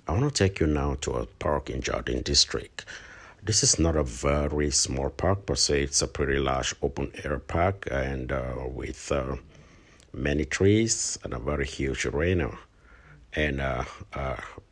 I want to take you now to a park in Jiading District. This is not a very small park per se, it's a pretty large open air park and with many trees and a very huge arena and a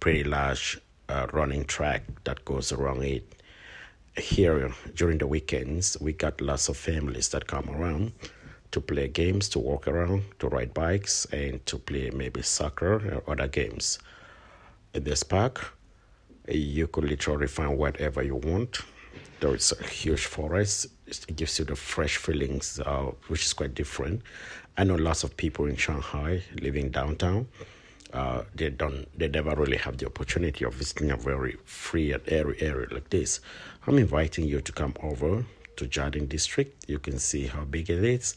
pretty large running track that goes around it. Here during the weekends, we got lots of families that come around to play games, to walk around, to ride bikes, and to play maybe soccer or other games. In this park, you could literally find whatever you want. There is a huge forest. It gives you the fresh feelings, which is quite different. I know lots of people in Shanghai living downtown. They never really have the opportunity of visiting a very free and airy area like this. I'm inviting you to come over to Jiading District. You can see how big it is,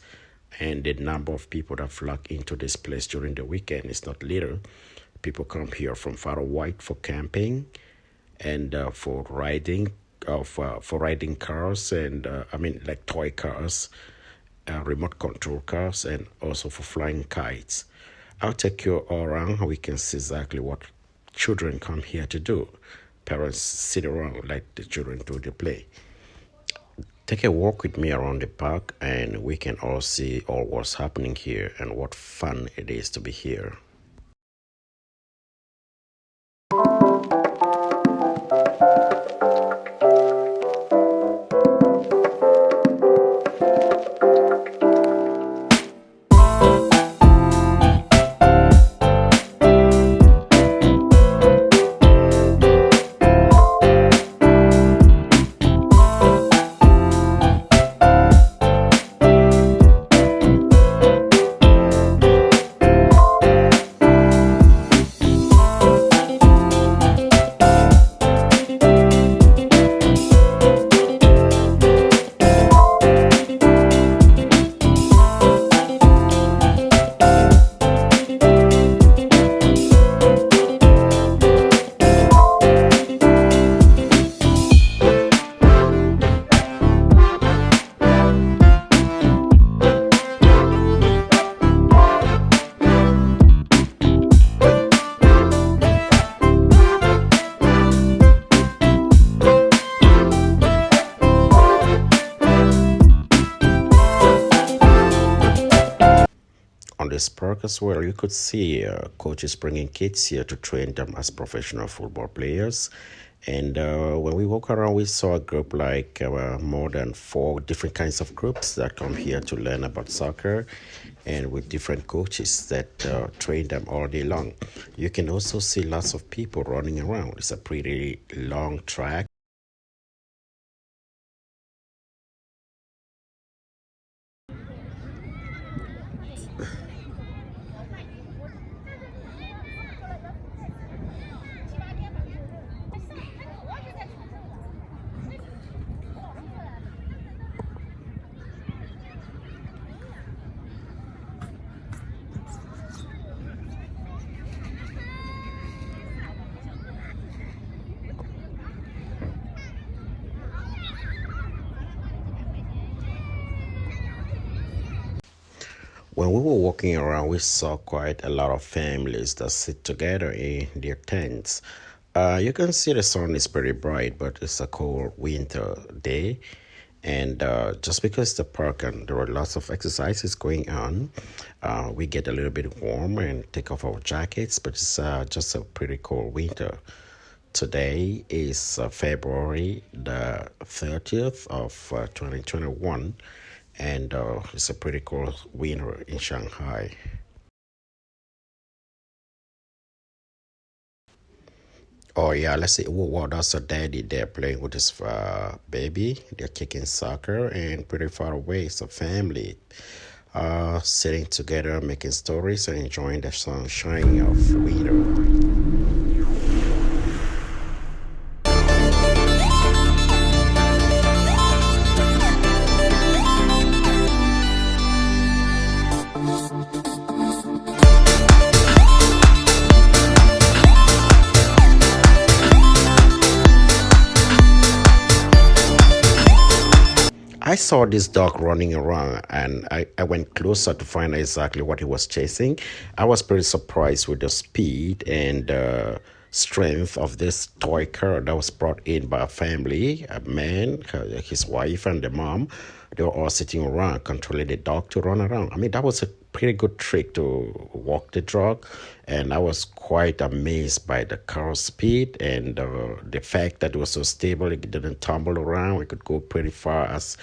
and the number of people that flock into this place during the weekend is not little. People come here from far and wide for camping and for riding cars and like toy cars, remote control cars, and also for flying kites. I'll take you all around. We can see exactly what children come here to do. Parents sit around like the children do the play. Take a walk with me around the park and we can all see all what's happening here and what fun it is to be here. On this park as well, you could see coaches bringing kids here to train them as professional football players. And when we walk around, we saw a group like more than 4 different kinds of groups that come here to learn about soccer and with different coaches that train them all day long. You can also see lots of people running around. It's a pretty long track. When we were walking around, we saw quite a lot of families that sit together in their tents. You can see the sun is pretty bright, but it's a cold winter day. And just because the park and there are lots of exercises going on, we get a little bit warm and take off our jackets, but it's just a pretty cold winter. Today is February the 30th of 2021, and it's a pretty cold winter in Shanghai. Oh yeah, let's see. Wow, that's a daddy there playing with his baby. They're kicking soccer and pretty far away. It's a family sitting together, making stories and enjoying the sunshine of winter. I saw this dog running around, and I went closer to find out exactly what he was chasing. I was pretty surprised with the speed and strength of this toy car that was brought in by a family, a man, his wife, and the mom. They were all sitting around, controlling the dog to run around. I mean, that was a pretty good trick to walk the dog, and I was quite amazed by the car's speed and the fact that it was so stable. It didn't tumble around. It could go pretty far as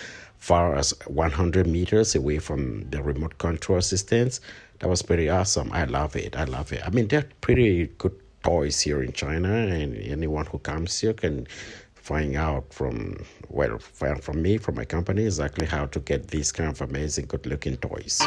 100 meters away from the remote control assistance. That was pretty awesome. I love it. I love it. I mean, they're pretty good toys here in China, and anyone who comes here can find out from me, from my company, exactly how to get these kind of amazing, good-looking toys.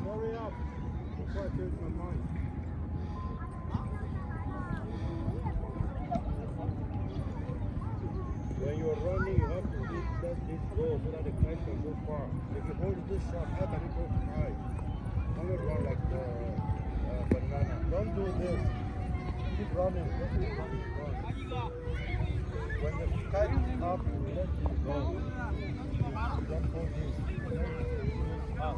Hurry up before I change my mind. When you're running, you have to let this go so that the kite can go far. If you hold this shot, how can it go high? Only run like the banana. Don't do this. Keep running. Just keep running. Run. When the kite is up, you let it go. Don't hold this. Up.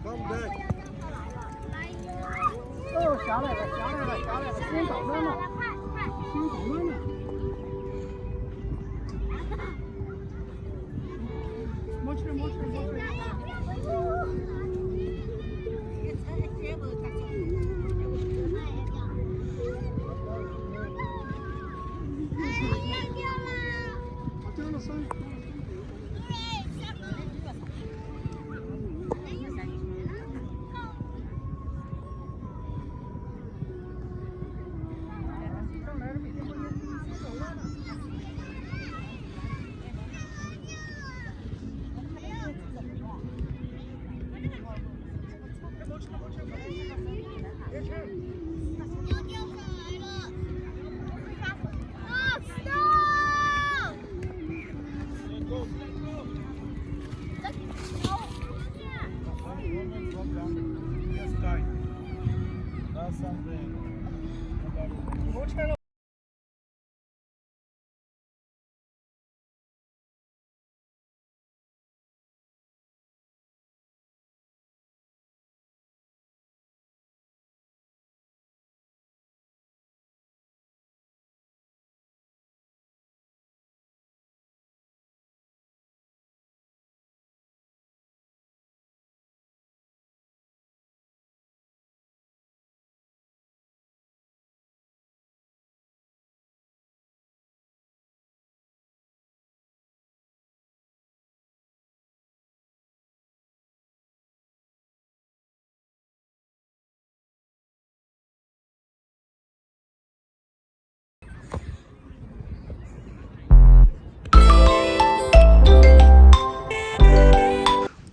Come back. 哦，下来了，下来了，下来了，先找妈妈，先找妈妈。摸去，摸去，摸去。我叫了三。 Come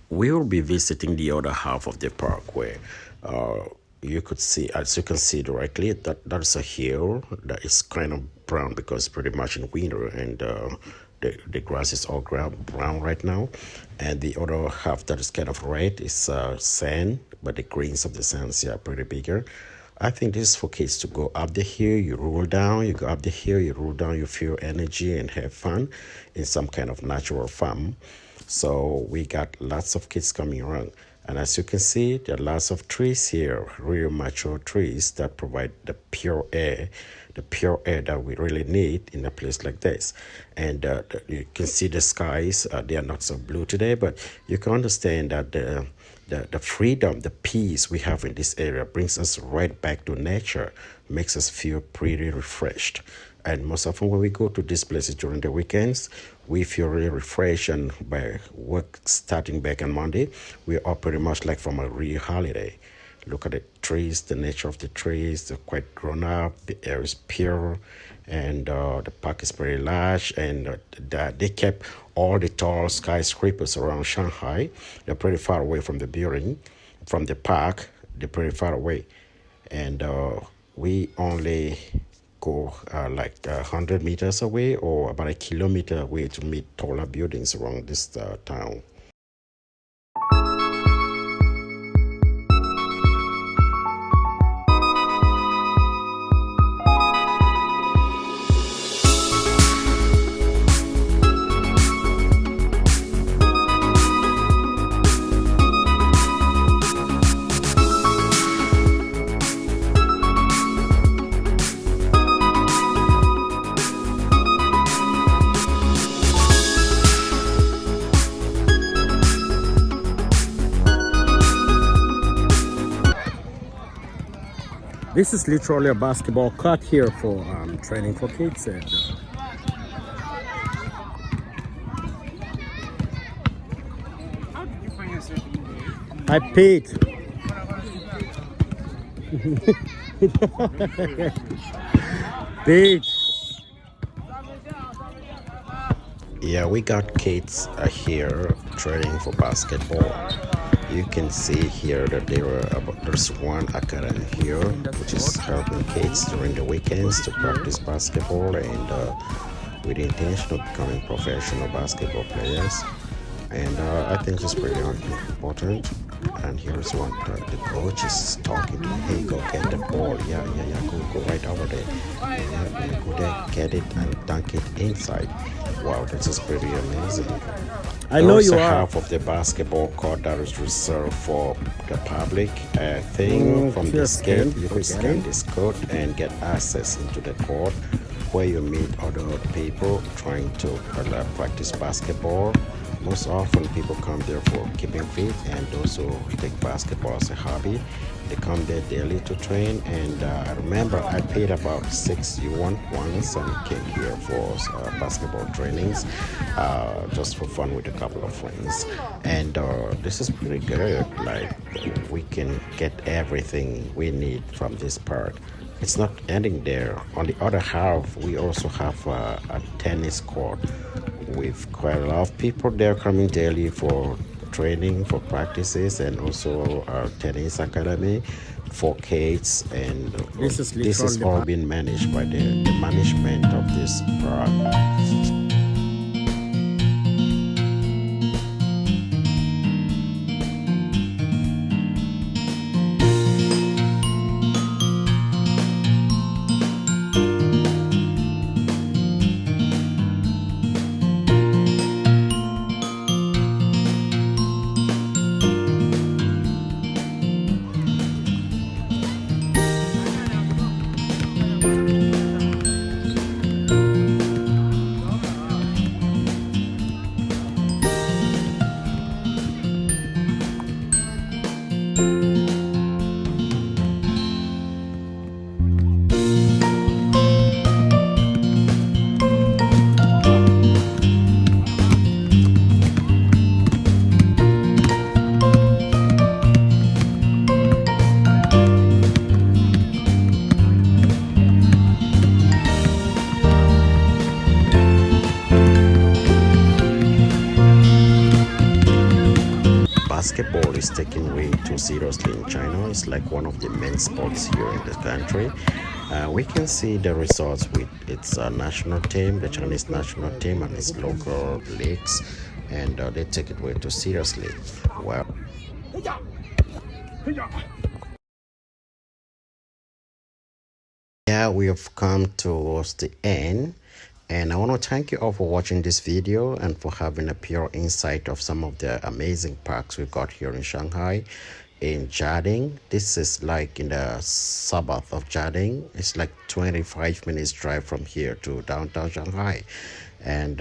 We will be visiting the other half of the park where you could see, as you can see directly, that there's a hill that is kind of brown because pretty much in winter, and the grass is all brown right now. And the other half that is kind of red is sand, but the grains of the sands are pretty bigger. I think this is for kids to go up the hill, you roll down, you go up the hill, you roll down, you feel energy and have fun in some kind of natural farm. So we got lots of kids coming around. And as you can see, there are lots of trees here, real mature trees that provide the pure air that we really need in a place like this. And you can see the skies, they are not so blue today, but you can understand that the freedom, the peace we have in this area brings us right back to nature, makes us feel pretty refreshed. And most often when we go to these places during the weekends, we feel really refreshed, and by work starting back on Monday, we are pretty much like from a real holiday. Look at the trees, the nature of the trees, they're quite grown up, the air is pure, and the park is very large, and they kept all the tall skyscrapers around Shanghai. They're pretty far away from the building, from the park, they're pretty far away. And we only go like 100 meters away or about a kilometer away to meet taller buildings around this town. This is literally a basketball court here for training for kids. And How did you find yourself in I paid. Paid. Yeah, we got kids here training for basketball. You can see here that there's one academy here which is helping kids during the weekends to practice basketball, and with the intention of becoming professional basketball players. And I think it's pretty important. And here's one, the coach is talking to me, hey, go get the ball. Yeah, go right over there. Yeah, go there, get it and dunk it inside. Wow, this is pretty amazing. I know you are. Half of the basketball court that is reserved for the public. Thing from this gate, you can scan this code and get access into the court where you meet other people trying to practice basketball. Most often people come there for keeping fit, and those who take basketball as a hobby, they come there daily to train. And I remember I paid about 6 yuan once and came here for basketball trainings, just for fun with a couple of friends. And this is pretty good. Like, we can get everything we need from this park. It's not ending there. On the other half, we also have a tennis court with quite a lot of people there coming daily for training, for practices, and also our tennis academy for kids. And this is all being managed by the management of this park. football is taken way too seriously in China. It's like one of the main sports here in the country. We can see the results with its national team, the Chinese national team, and its local leagues, and they take it way too seriously. Well, yeah, we have come towards the end, and I want to thank you all for watching this video and for having a pure insight of some of the amazing parks we got here in Shanghai. In Jiading, this is like in the suburb of Jiading. It's like 25 minutes drive from here to downtown Shanghai, and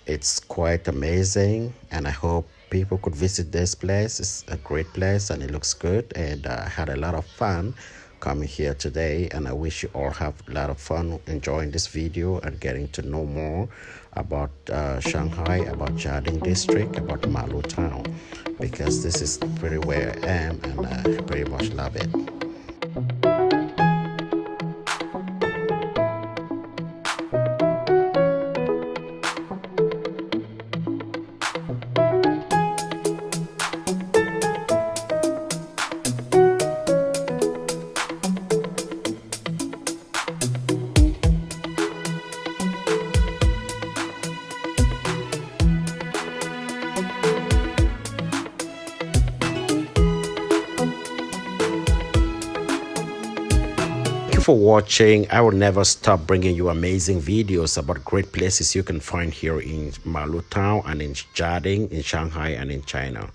it's quite amazing, and I hope people could visit this place. It's a great place and it looks good, and I had a lot of fun coming here today, and I wish you all have a lot of fun enjoying this video and getting to know more about Shanghai, about Jiading District, about Malu Town, because this is pretty where I am, and I pretty much love it. Thank you for watching. I will never stop bringing you amazing videos about great places you can find here in Malu Town and in Jiading, in Shanghai, and in China.